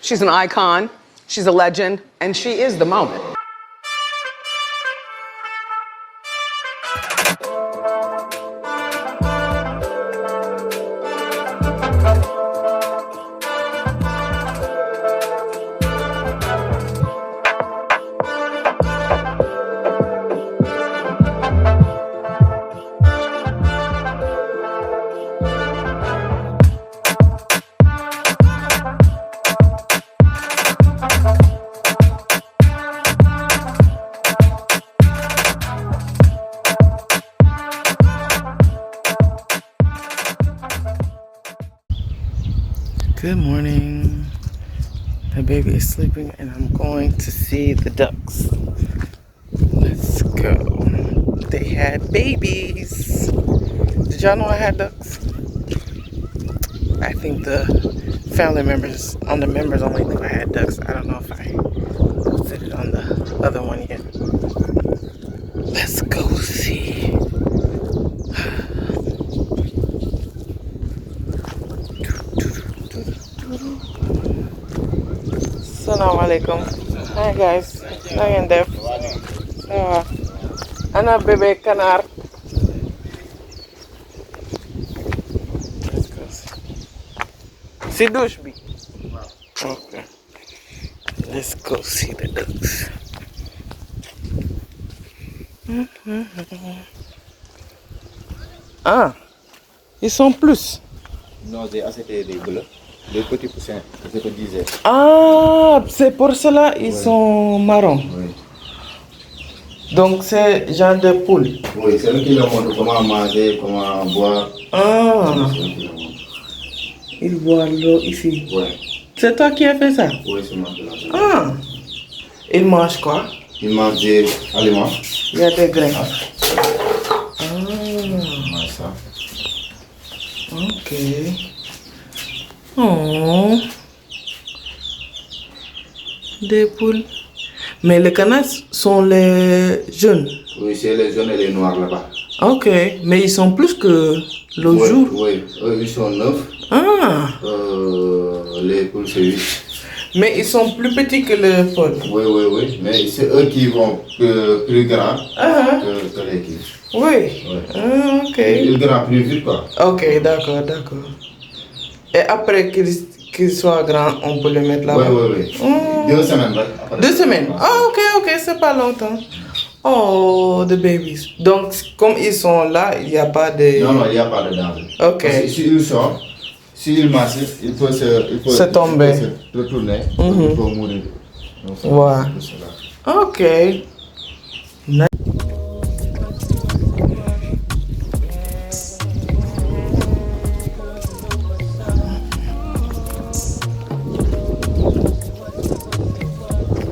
She's an icon, she's a legend, and she is the moment. Good morning. The baby is sleeping and I'm going to see the ducks. Let's go. They had babies. Did y'all know I had ducks? I think the family members, on the members only knew I had ducks. I don't know if I posted it on the other one yet. Let's go see. Assalamu alaikum. Hi guys. Na ngeen def? Ana bébé canard. Let's go see. Si douche bi. Okay. Let's go see the ducks. Ah, ils sont plus. Non, c'était des bleus. Les petits poussins, c'est ce que je disais. Ah, c'est pour cela ils sont marrons. Oui. Donc c'est genre de poule. Oui, c'est eux qui leur montrent comment manger, comment boire. Ah, C'est eux qui leur montrent. ils boivent l'eau ici. Ouais. C'est toi qui as fait ça? Oui, c'est moi qui l'ai fait. Ah, ils mangent quoi? Ils mangent des aliments. Il y a des grains. Ah, Ils mangent ça. ok. Oh, des poules. Mais les canards sont les jeunes. Oui, c'est les jaunes et les noirs là-bas. Ok, mais ils sont plus que le jour. Oui, eux ils sont 9. Ah, Les poules c'est 8. mais ils sont plus petits que le pot. Oui. Mais c'est eux qui vont plus grands que les kills. Oui. Ouais. Ah, ok. Ils grandissent plus vite quoi. Ok, d'accord. Et après qu'ils soient grands, on peut les mettre là-bas? Oui. 2 semaines. Après. 2 semaines? Ah, ok, c'est pas longtemps. Oh, the babies. Donc, comme ils sont là, il n'y a pas de... Non, il n'y a pas de danger. Ok. Parce que s'il sort, s'il marche, il peut se tomber. Il peut se retourner, il peut mourir. Donc, Ouais. c'est cela. Ok.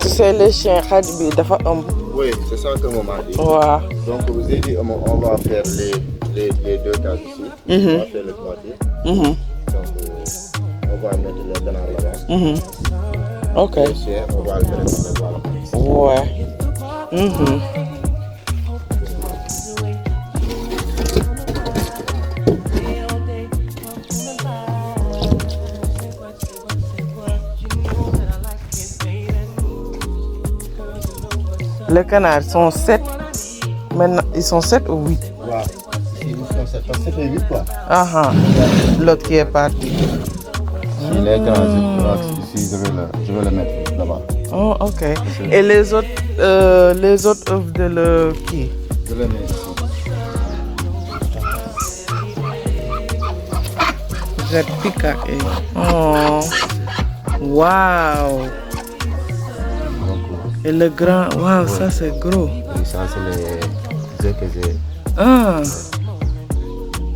Tu sais, les chiens, Khadbi, dafa Oui, c'est ça que maman dit. Ouais. Donc, vous avez dit, on va faire les 2 cases ici. On va faire le toiture. Donc, on va mettre le canard là-bas. Ok. Le chien, on va le mettre là-bas. Ouais. Les canards sont 7. Maintenant, ils sont 7 ou 8? Voilà. Ils sont 7 parce que c'est 8 quoi. Ah, l'autre qui est parti. Il est grand, ici, je vais le mettre là-bas. Oh, ok. Et les autres œufs de le qui? Je le mets ici. Red peacock. Oh, wow. Et le grand, wow, ça c'est gros. Et ça, c'est les œufs que j'ai. Ah,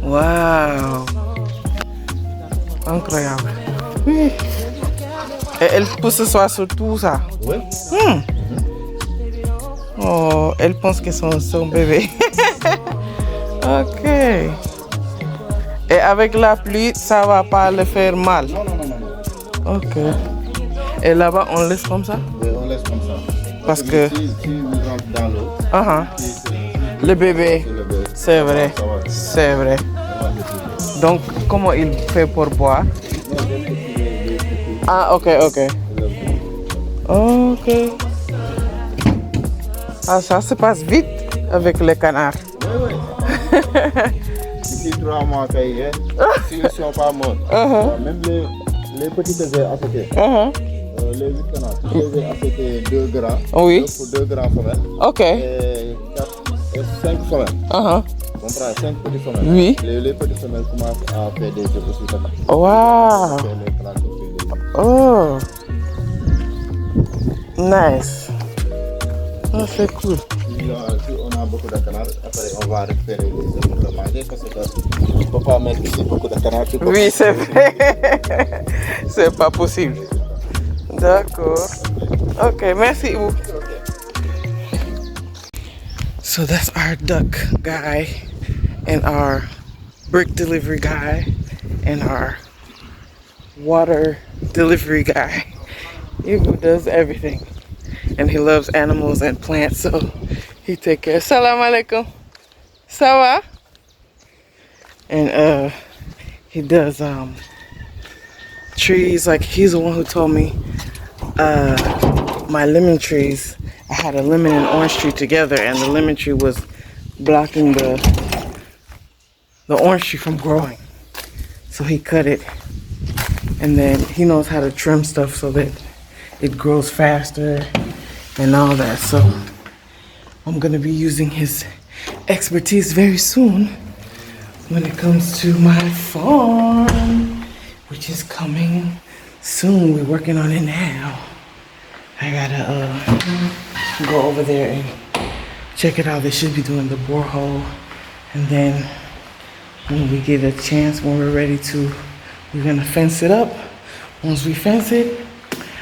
wow. Incroyable. Oui. Et elle peut se soir sur tout ça. Oui. Oh, elle pense que c'est son bébé. Ok. Et avec la pluie, ça va pas le faire mal. Non. Ok. Et là-bas, on laisse comme ça? Oui, on laisse comme ça. Parce que... Si vous rentrez dans l'eau, le bébé, c'est le bébé. c'est vrai, Ça va. c'est vrai. Donc, comment il fait pour boire? Ah, ok. Le Ok. Ah, ça se passe vite avec les canards. Oui, oui. D'ici 3 mois, s'ils ne sont pas morts, même les petits que j'ai achetés, les 8 canards, je les ai achetés 2 grands, Oui. pour 2 grands femelles, Ok. et 5 femelles. On prend 5 petites femelles. Oui. Les petites femelles commencent à faire des œufs aussi. Wow. Faire les plantes aussi. Oh. Nice. Oh, c'est cool. Si on a beaucoup de canards, après on va récupérer les œufs pour le manger parce qu'on ne peut pas mettre ici beaucoup de canards. Oui, c'est vrai. C'est pas possible. D'accord. Ok, merci. So that's our duck guy and our brick delivery guy and our water delivery guy. He does everything. And he loves animals and plants, so he take care. Salam alaikum. Sawa? And he does trees. Like, he's the one who told me my lemon trees, I had a lemon and orange tree together, and the lemon tree was blocking the orange tree from growing. So he cut it, and then he knows how to trim stuff so that it grows faster and all that. So I'm gonna be using his expertise very soon when it comes to my farm, which is coming soon. We're working on it now. I gotta go over there and check it out. They should be doing the borehole, and then when we get a chance, when we're ready to, we're gonna fence it up. Once we fence it,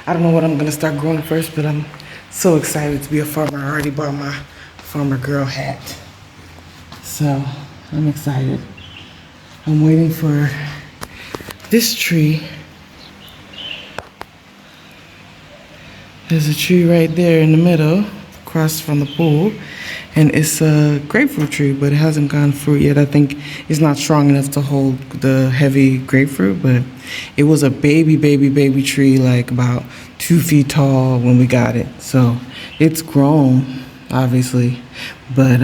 I don't know what I'm gonna start growing first, but I'm so excited to be a farmer. I already bought my farmer girl hat, so I'm excited. I'm waiting for this tree. There's a tree right there in the middle, across from the pool, and it's a grapefruit tree, but it hasn't gotten fruit yet. I think it's not strong enough to hold the heavy grapefruit, but it was a baby tree, like about 2 feet tall when we got it. So it's grown, obviously, but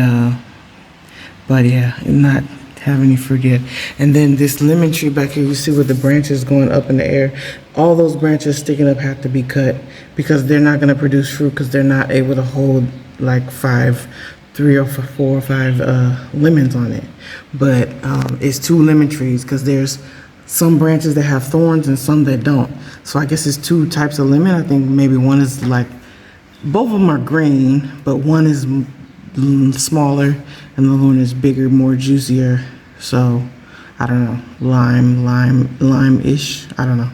yeah, not having any fruit yet. And then this lemon tree back here, you see with the branches going up in the air, all those branches sticking up have to be cut because they're not going to produce fruit because they're not able to hold like 3 or 4 or 5 lemons on it. But it's 2 lemon trees because there's some branches that have thorns and some that don't. So I guess it's 2 types of lemon. I think maybe one is like, both of them are green, but one is smaller and the other one is bigger, more juicier. So I don't know, lime-ish. I don't know.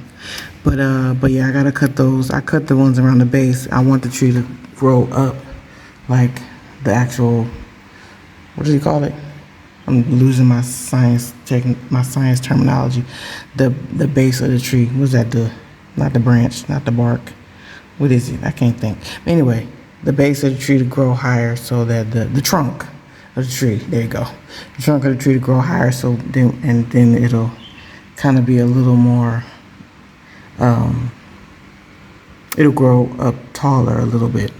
But yeah, I gotta cut those. I cut the ones around the base. I want the tree to grow up like the actual, what do you call it? I'm losing my science terminology. The base of the tree. What's that? Not the branch, not the bark. What is it? I can't think. Anyway, the base of the tree to grow higher so that the trunk of the tree, there you go. The trunk of the tree to grow higher so then it'll kind of be a little more, it'll grow up taller a little bit.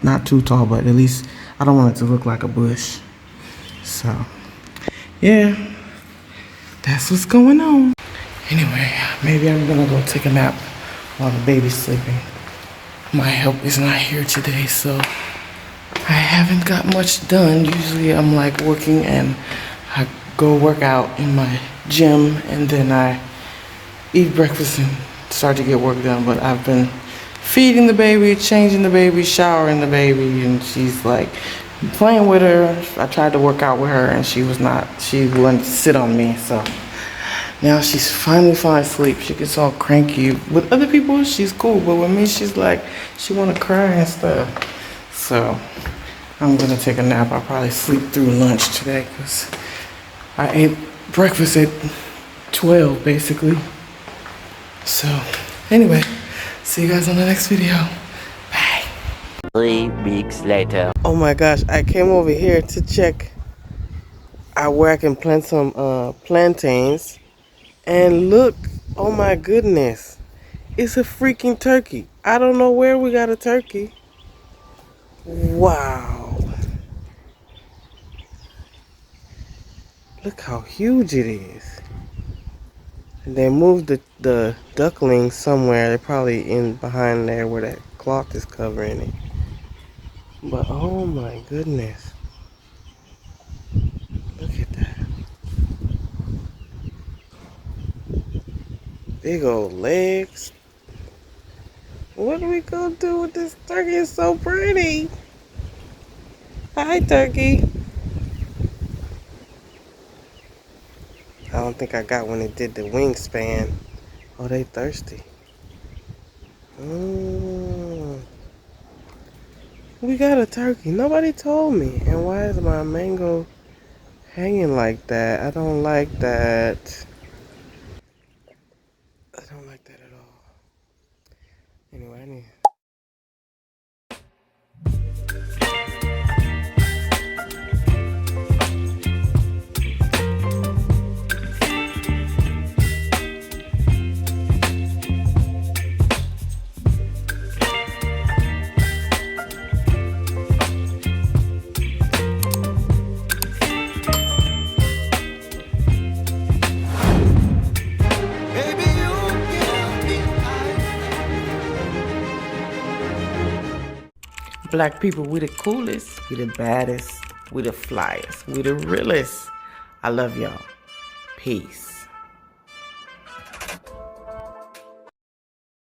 Not too tall, but at least I don't want it to look like a bush. So, yeah, that's what's going on. Anyway, maybe I'm gonna go take a nap while the baby's sleeping. My help is not here today, so I haven't got much done. Usually I'm like working and I go work out in my gym and then I eat breakfast and start to get work done. But I've been feeding the baby, changing the baby, showering the baby, and she's like playing with her. I tried to work out with her and she wouldn't sit on me, so now she's finally falling asleep. She gets all cranky. With other people, she's cool, but with me, she's like, she wanna cry and stuff. So I'm gonna take a nap. I'll probably sleep through lunch today because I ate breakfast at 12, basically. So anyway, see you guys on the next video. Bye. 3 weeks later. Oh my gosh, I came over here to check where I can plant some plantains. And look, oh my goodness, it's a freaking turkey. I don't know where we got a turkey. Wow. Look how huge it is. And they moved the ducklings somewhere. They're probably in behind there where that cloth is covering it. But oh my goodness. Look at that. Big old legs. What are we gonna do with this turkey? It's so pretty. Hi, turkey. I don't think I got when it did the wingspan. Oh, they thirsty. We got a turkey. Nobody told me. And why is my mango hanging like that? I don't like that. I don't like that at all. Anyway, I need... Black people, we the coolest, we the baddest, we the flyest, we the realest. I love y'all. Peace.